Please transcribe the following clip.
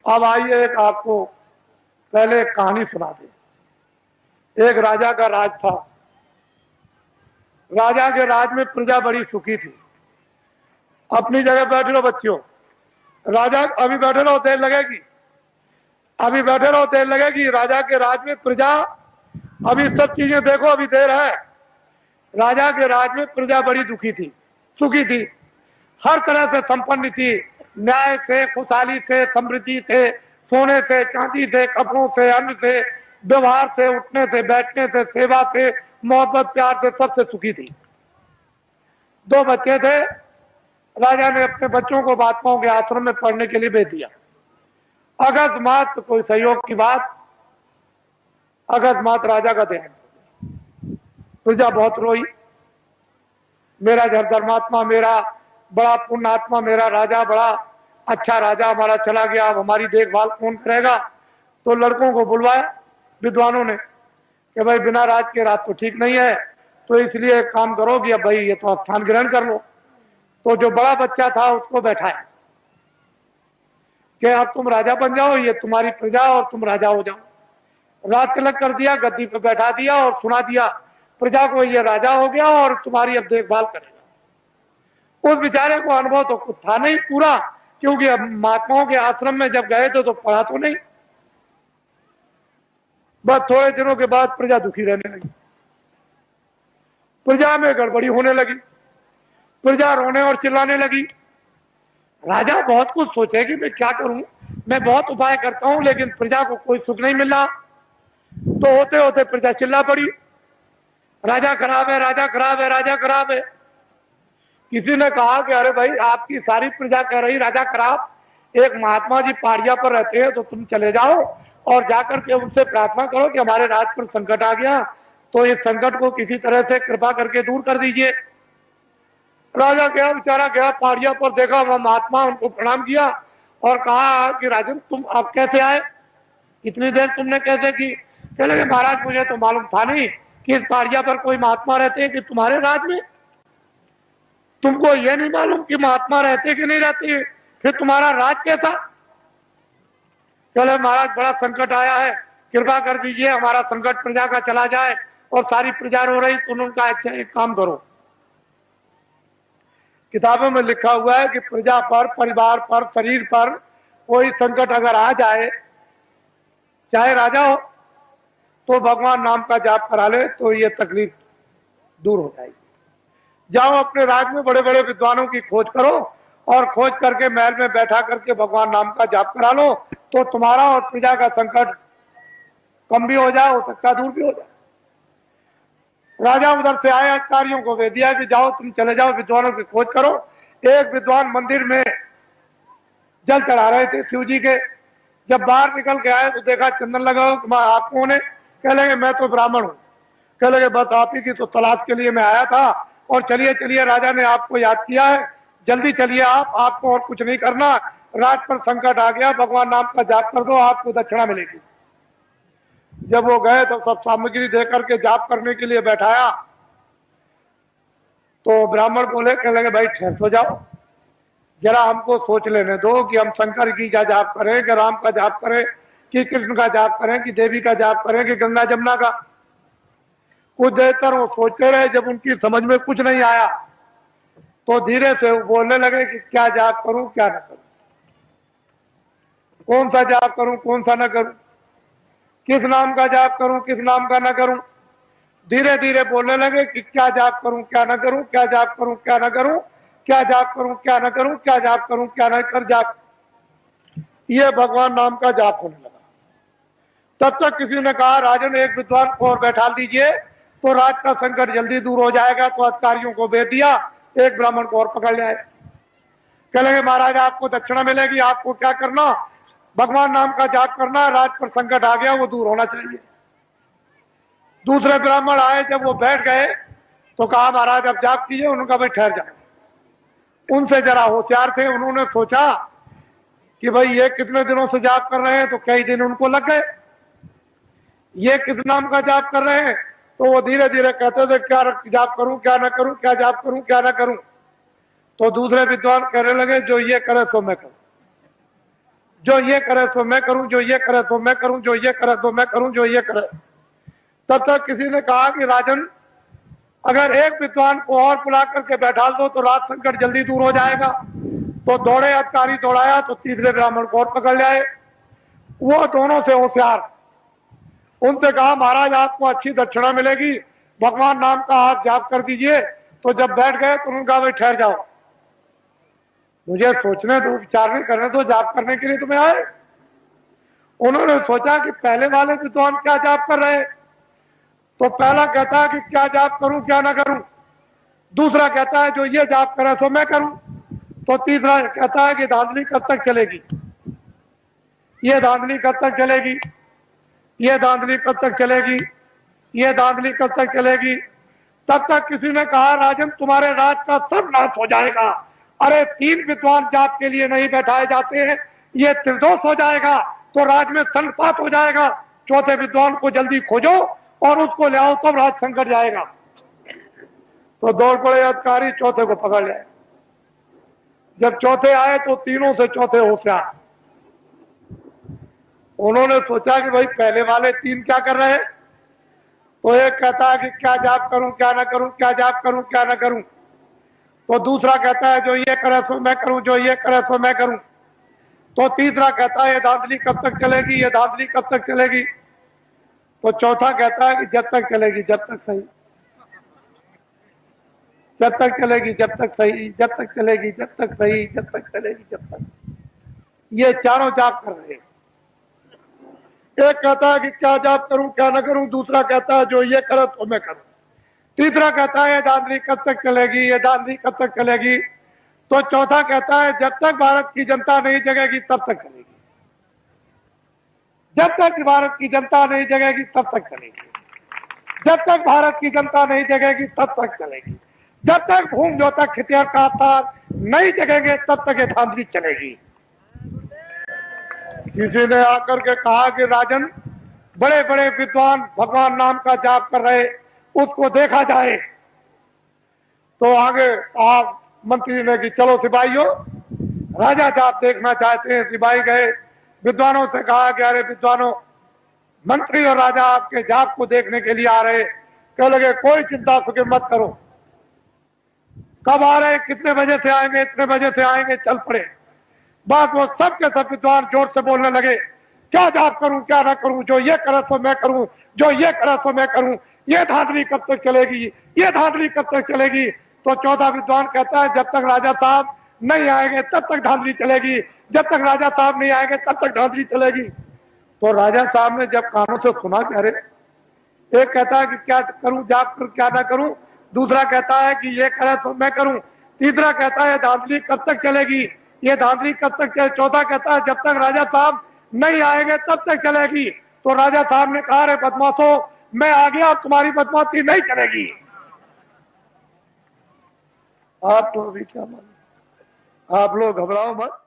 अब आइए एक आपको पहले एक कहानी सुना दे। एक राजा का राज था। राजा के राज में प्रजा बड़ी सुखी थी। अपनी जगह बैठे रहो बच्चों। राजा अभी बैठे रहो, देर लगेगी। अभी बैठे रहो, देर लगेगी। राजा के राज में प्रजा, अभी सब चीजें देखो, अभी देर है। राजा के राज में प्रजा बड़ी दुखी थी, सुखी थी, हर तरह से संपन्न थी। न्याय थे, खुशहाली थे, समृद्धि थे, सोने थे, चांदी थे, कपड़ों से, अन्न थे, व्यवहार से, उठने से, बैठने से, सेवा से, मोहब्बत प्यार से, सबसे सुखी थी। दो बच्चे थे। राजा ने अपने बच्चों को महात्माओं के आश्रम में पढ़ने के लिए भेज दिया। अकस्मात कोई सहयोग की बात, अकस्मात राजा का देहांत। प्रजा बहुत रोई। मेरा धर्मात्मा, मेरा बड़ा पुण्यात्मा, मेरा राजा, बड़ा अच्छा राजा हमारा चला गया, अब हमारी देखभाल कौन करेगा। तो लड़कों को बुलवाया विद्वानों ने कि भाई बिना राज के राज तो ठीक नहीं है, तो इसलिए काम करो कि अब भाई ये तो स्थान ग्रहण कर लो। तो जो बड़ा बच्चा था उसको बैठाया कि अब तुम राजा बन जाओ, ये तुम्हारी प्रजा और तुम राजा हो जाओ। राज तिलक कर दिया, गद्दी पर बैठा दिया और सुना दिया प्रजा को ये राजा हो गया और तुम्हारी अब देखभाल करेगा। उस बेचारे को अनुभव तो कुछ था नहीं पूरा, क्योंकि अब महात्माओं के आश्रम में जब गए तो पढ़ा तो नहीं। बस थोड़े दिनों के बाद प्रजा दुखी रहने लगी, प्रजा में गड़बड़ी होने लगी, प्रजा रोने और चिल्लाने लगी। राजा बहुत कुछ सोचे कि मैं क्या करूं, मैं बहुत उपाय करता हूं लेकिन प्रजा को कोई सुख नहीं मिल रहा। तो होते होते प्रजा चिल्ला पड़ी, राजा खराब है, राजा खराब है, राजा खराब है। किसी ने कहा कि अरे भाई आपकी सारी प्रजा कह रही राजा खराब, एक महात्मा जी पहाड़िया पर रहते हैं, तो तुम चले जाओ और जाकर के उनसे प्रार्थना करो कि हमारे राज पर संकट आ गया, तो इस संकट को किसी तरह से कृपा करके दूर कर दीजिए। राजा गया, बेचारा गया पहाड़िया पर, देखा वहां महात्मा, उनको प्रणाम किया और कहा कि राजन तुम अब कैसे आए, इतनी देर तुमने कैसे की। चले महाराज मुझे तो मालूम था नहीं कि इस पहाड़िया पर कोई महात्मा रहते हैं कि तुम्हारे राज में, तुमको यह नहीं मालूम कि महात्मा रहते कि नहीं रहते, फिर तुम्हारा राज कैसा। चले महाराज बड़ा संकट आया है, कृपा कर दीजिए हमारा संकट प्रजा का चला जाए। और सारी प्रजा रो रही, तो उन्होंने कहा अच्छा एक काम करो, किताबों में लिखा हुआ है कि प्रजा पर, परिवार पर, शरीर पर कोई संकट अगर आ जाए, चाहे राजा हो, तो भगवान नाम का जाप करा ले तो ये तकलीफ दूर हो जाएगी। जाओ अपने राज में बड़े बड़े विद्वानों की खोज करो और खोज करके महल में बैठा करके भगवान नाम का जाप करा लो, तो तुम्हारा और प्रजा का संकट कम भी हो जाए, हो सकता दूर भी हो जाए। राजा उधर से आए, अधिकारियों को दे दिया कि जाओ तुम चले जाओ विद्वानों की खोज करो। एक विद्वान मंदिर में जल चढ़ा रहे थे शिव जी के। जब बाहर निकल के आए तो देखा चंदन लगा हो। आप कौन है? कह लगे मैं तो ब्राह्मण हूँ। कह लगे बस आप ही की तो तलाश के लिए मैं आया था, और चलिए चलिए राजा ने आपको याद किया है, जल्दी चलिए आप, आपको और कुछ नहीं करना, राज पर संकट आ गया, भगवान नाम का जाप कर दो, आपको दक्षिणा मिलेगी। जब वो गए तो सब सामग्री देकर के जाप करने के लिए बैठाया, तो ब्राह्मण बोले, कह लगे भाई ठहर तो जाओ, जरा हमको सोच लेने दो कि हम शंकर की का जाप करें कि राम का जाप करें कि कृष्ण का जाप करें कि देवी का जाप करें कि गंगा जमुना का। कुछ देर तक वो सोचते रहे, जब उनकी समझ में कुछ नहीं आया तो धीरे से वो बोलने लगे कि क्या जाप करूं क्या न करूं, कौन सा जाप करूं कौन सा न करूं, किस नाम का जाप करूं किस नाम का न करूं। धीरे धीरे बोलने लगे कि क्या जाप करूं क्या न करूं, क्या जाप करूं क्या न करूं, क्या जाप करूं क्या न करूं, क्या जाप करूं क्या न कर जाप। ये भगवान नाम का जाप होने लगा। तब तक किसी ने कहा राजन एक विद्वान को और बैठा दीजिए तो राज का संकट जल्दी दूर हो जाएगा। तो अधिकारियों को भेज दिया, एक ब्राह्मण को और पकड़ लिया। कह लगे महाराज आपको दक्षिणा मिलेगी, आपको क्या करना, भगवान नाम का जाप करना, राज पर संकट आ गया वो दूर होना चाहिए। दूसरे ब्राह्मण आए, जब वो बैठ गए तो कहा महाराज अब जाप कीजिए। उन्होंने कहा भाई ठहर जाओ। उनसे जरा होशियार थे, उन्होंने सोचा कि भाई ये कितने दिनों से जाप कर रहे हैं, तो कई दिन उनको लग गए। ये किस नाम का जाप कर रहे हैं, तो वो धीरे धीरे कहते थे क्या जाप करूं क्या ना करूं, क्या जाप करूं क्या ना करूं। तो दूसरे विद्वान कहने लगे जो ये करे सो मैं करूं। जो ये करे तो मैं करूं, जो ये करे तो मैं करूं, जो ये करे तो मैं करूं, जो ये करे। तब तक किसी ने कहा कि राजन, अगर एक विद्वान को और बुला करके बैठा दो तो राज संकट जल्दी दूर हो जाएगा। तो दौड़े अधिकारी, दौड़ाया तो तीसरे ब्राह्मण को और पकड़ लाए। वो दोनों से होशियार, उनसे कहा महाराज आपको अच्छी दक्षिणा मिलेगी, भगवान नाम का हाथ जाप कर दीजिए। तो जब बैठ गए तो उन्होंने कहा भाई ठहर जाओ, मुझे सोचने दो, विचार करने दो, जाप करने के लिए तुम्हें आए। उन्होंने सोचा कि पहले वाले विद्वान क्या जाप कर रहे, तो पहला कहता है कि क्या जाप करूं क्या ना करूं, दूसरा कहता है जो ये जाप करे तो मैं करूं, तो तीसरा कहता है कि धांधली कब तक चलेगी, ये धांधली कब तक चलेगी, ये धांधली कब तक चलेगी, ये धांधली कब तक चलेगी। तब तक किसी ने कहा राजन तुम्हारे राज का सब नाश हो जाएगा। अरे 3 विद्वान जाप के लिए नहीं बैठाए जाते हैं, ये त्रिदोष हो जाएगा तो राज में संपात हो जाएगा। चौथे विद्वान को जल्दी खोजो और उसको ले आओ, तब राज संकट जाएगा। तो दौड़ पड़े अधिकारी, चौथे को पकड़ लिया। जब चौथे आए तो तीनों से चौथे होशियार। उन्होंने सोचा कि भाई पहले वाले 3 क्या कर रहे हैं। तो एक कहता है कि क्या जाप करूं क्या ना करूं, क्या जाप करूं क्या ना करूं। तो दूसरा कहता है जो ये करे सो मैं करूं, जो ये करे सो मैं करूं। तो तीसरा कहता है ये धांधली कब तक चलेगी, ये धांधली कब तक चलेगी। तो चौथा कहता है कि जब तक चलेगी जब तक सही, जब तक चलेगी जब तक सही, जब तक चलेगी जब तक सही, जब तक चलेगी जब तक। ये चारों जाप कर रहे हैं। एक कहता है कि क्या जाप करूं क्या ना करूं, दूसरा कहता है जो ये करे तो मैं करूं, तीसरा कहता है ये धांधली कब तक चलेगी, ये धांधली कब तक चलेगी। तो चौथा कहता है जब तक भारत की जनता नहीं जगेगी तब तक चलेगी, जब तक भारत की जनता नहीं जगेगी तब तक चलेगी, जब तक भारत की जनता नहीं जगेगी तब तक चलेगी, जब तक भूम जो तक खितियार का तार नहीं जगेंगे तब तक ये धांधली चलेगी। किसी ने आकर के कहा कि राजन बड़े बड़े विद्वान भगवान नाम का जाप कर रहे, उसको देखा जाए। तो आगे आप मंत्री ने कि चलो सिपाहियों, राजा जाप देखना चाहते हैं। सिपाही गए, विद्वानों से कहा कि अरे विद्वानों, मंत्री और राजा आपके जाप को देखने के लिए आ रहे। कह लगे कोई चिंता फिक्र मत करो, कब आ रहे, कितने बजे से आएंगे, इतने बजे से आएंगे, चल पड़े। बात वो सब के सब विद्वान जोर से बोलने लगे, क्या जाप करूं क्या ना करूं, जो ये करे तो मैं करूं, जो ये करे तो मैं करूं, ये धांधली कब तक चलेगी, ये धांधली कब तक चलेगी। तो चौथा विद्वान कहता है जब तक राजा साहब नहीं आएंगे तब तक धांधली चलेगी, जब तक राजा साहब नहीं आएंगे तब तक धांधली चलेगी। तो राजा साहब ने जब कानों से सुना कि अरे, एक कहता है कि क्या करूं जाप करूं क्या ना करूं, दूसरा कहता है कि ये करे तो मैं करूं, तीसरा कहता है धांधली कब तक चलेगी, ये धांधली कब तक चले, चौथा कहता है जब तक राजा साहब नहीं आएंगे तब तक चलेगी। तो राजा साहब ने कहा, अरे बदमाशों, मैं आ गया, तुम्हारी बदमाशी नहीं चलेगी। आप तो अभी क्या मानो, आप लोग घबराओ मत।